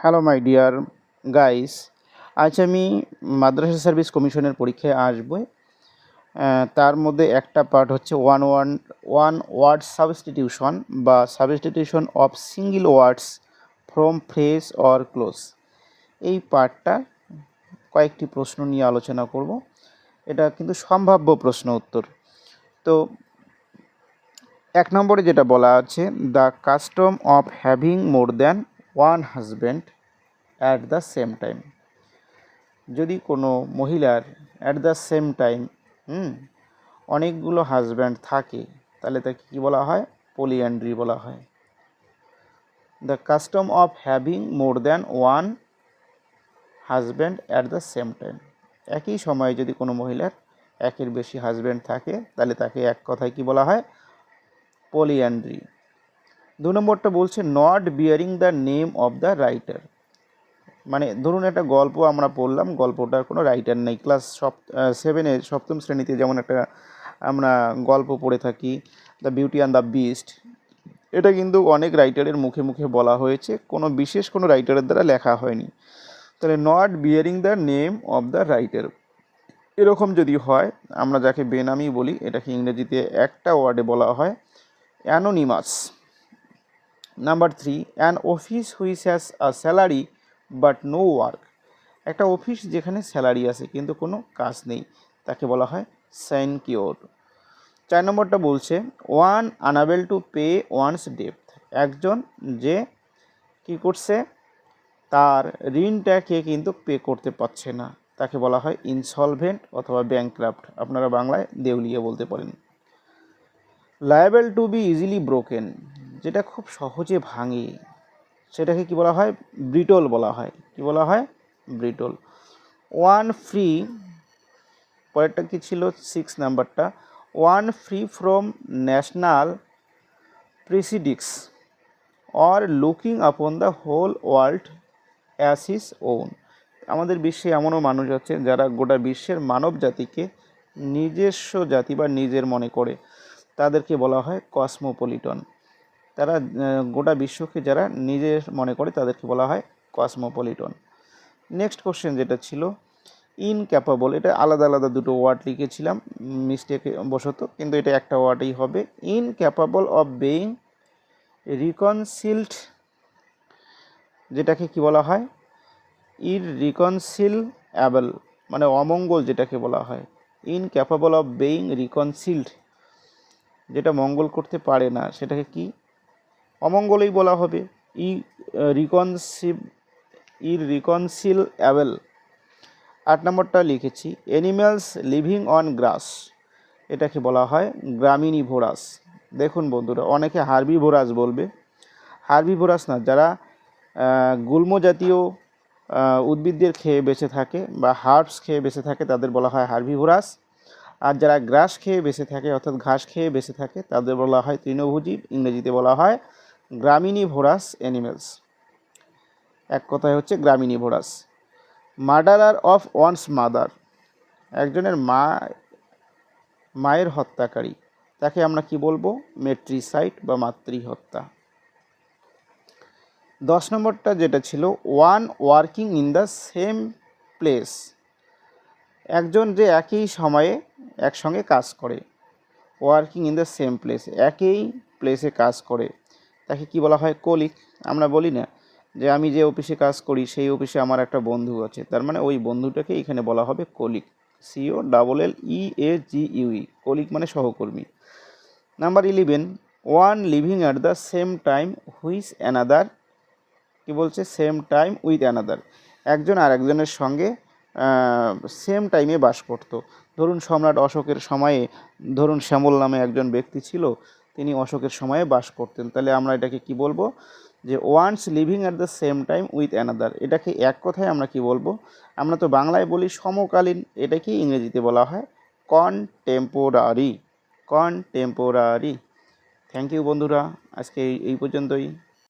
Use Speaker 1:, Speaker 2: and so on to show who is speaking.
Speaker 1: Hello my dear guys, আজ আমি মাদ্রাসা service কমিশনের পরীক্ষায় আসব। তার মধ্যে একটা পার্ট হচ্ছে ওয়ান ওয়ার্ড সাবস্টিটিউশন বা substitution of single words from phrase or close. এই পার্টটা কয়েকটি প্রশ্ন নিয়ে আলোচনা করব। এটা কিন্তু সম্ভাব্য প্রশ্ন উত্তর। তো 1 নম্বরে যেটা বলা আছে, the custom of having more than one husband at the same time. যদি কোনো মহিলার অ্যাট দ্য সেম টাইম অনেকগুলো হাজব্যান্ড থাকে, তাহলে তাকে কী বলা হয়? পলিঅ্যান্ড্রি বলা হয়। The custom of having more than one husband at the same time. একই সময়ে যদি কোনো মহিলার একের বেশি হাজব্যান্ড থাকে, তাহলে তাকে এক কথায় কী বলা হয়? পলিঅ্যান্ড্রি। 2 নম্বরটা বলছে not bearing the name of the writer. মানে ধরুন একটা গল্প আমরা পড়লাম, গল্পটার কোনো রাইটার নেই। ক্লাস 7-এ সপ্তম শ্রেণীতে যেমন একটা আমরা গল্প পড়ে থাকি, the beauty and the beast. এটা কিন্তু অনেক রাইটারের মুখে মুখে বলা হয়েছে, কোনো বিশেষ কোনো রাইটারের দ্বারা লেখা হয়নি। তাহলে not bearing the name of the writer এরকম যদি হয়, আমরা যাকে বেনামি বলি, এটাকে ইংরেজিতে একটা ওয়ার্ডে বলা হয় anonymous. Number 3, an office which has a salary but no work. একটা অফিস যেখানে স্যালারি আছে কিন্তু কোনো কাজ নেই, তাকে বলা হয় সাইনকিওর। 4 নম্বরটা বলছে one unable to pay one's ডেপ্ট। একজন যে কি করছে, তার ঋণটাকে কিন্তু পে করতে পারছে না, তাকে বলা হয় ইনসলভেন্ট অথবা ব্যাংক্রাফট। আপনারা বাংলায় দেউলিয়া বলতে পারেন। Liable to be easily broken, যেটা খুব সহজে ভাঙে, সেটাকে কি বলা হয়? ব্রিটল বলা হয়। কি বলা হয়? ব্রিটল। ওয়ান ফ্রি, পরেরটা কি ছিল? 6 নাম্বারটা, one free from national prejudices or looking upon the whole world as his own. আমাদের বিশ্বে এমনও মানুষ আছে যারা গোটা বিশ্বের মানব জাতিকে নিজস্ব জাতি বা নিজের মনে করে, তাদেরকে বলা হয় কসমোপলিটন। তারা গোটা বিশ্বকে যারা নিজের মনে করে, তাদেরকে বলা হয় কসমোপলিটন। নেক্সট কোশ্চেন যেটা ছিল ইনক্যাপাবল, এটা আলাদা আলাদা দুটো ওয়ার্ড লিখেছিলাম মিস্টেকে বশত, কিন্তু এটা একটা ওয়ার্ডই হবে। ইনক্যাপাবল অফ বেইং রিকনসিলড, যেটাকে কি বলা হয়? ইররিকনসিলেবল, মানে অমঙ্গল যেটাকে বলা হয়। ইনক্যাপাবল অফ বেইং রিকনসিলড, যেটা মঙ্গল করতে পারে না, সেটাকে কি? অমঙ্গলই বলা হবে। ইররিকনসিলেবল। 8 নম্বরটা লিখেছি অ্যানিম্যালস লিভিং অন গ্রাস, এটাকে বলা হয় গ্রামিনিভোরাস। দেখুন বন্ধুরা, অনেকে হার্বিভোরাস বলবে, হার্বিভোরাস না, যারা গুল্ম জাতীয় উদ্ভিদদের খেয়ে বেঁচে থাকে বা হার্বস খেয়ে বেঁচে থাকে, তাদের বলা হয় হার্বিভোরাস। আর যারা গ্রাস খেয়ে বেঁচে থাকে, অর্থাৎ ঘাস খেয়ে বেঁচে থাকে, তাদের বলা হয় তৃণভোজী, ইংরেজিতে বলা হয় গ্রামিনিভোরাস অ্যানিমেলস। এক কথায় হচ্ছে গ্রামিনিভোরাস। মার্ডারার অফ ওয়ান্স মাদার, একজনের মায়ের হত্যাকারী, তাকে আমরা কি বলবো? মেট্রিসাইড বা মাতৃহত্যা। 10 নম্বরটা যেটা ছিল one working in the same place, একজন যে একই সময়ে একসঙ্গে কাজ করে। Working in the same place, একই প্লেসে কাজ করে, তাকে কি বলা হয়? কলিগ। আমরা বলি না যে আমি যে অফিসে কাজ করি সেই অফিসে আমার একটা বন্ধু আছে, তার মানে ওই বন্ধুটাকে এখানে বলা হবে কলিগ। COLLEAGUE, কলিগ মানে সহকর্মী। Number 11, one living at the same time which another, কি বলছে? সেম টাইম উইথ অ্যানাদার, একজন আর একজনের সঙ্গে সেম টাইমে বাস করত। ধরুন সম্রাট অশোকের সময়ে, ধরুন শ্যামল নামে একজন ব্যক্তি ছিল, তিনি অশোকের সময়ে বাস করতেন, তাহলে আমরা এটাকে কি বলবো? যে once living at the same time with another, এটাকে এক কথায় আমরা কি বলবো? আমরা তো বাংলায় বলি সমকালীন, এটাকে ইংরেজিতে বলা হয় কনটেম্পোরারি। কনটেম্পোরারি। থ্যাংক ইউ বন্ধুরা, আজকে এই পর্যন্তই।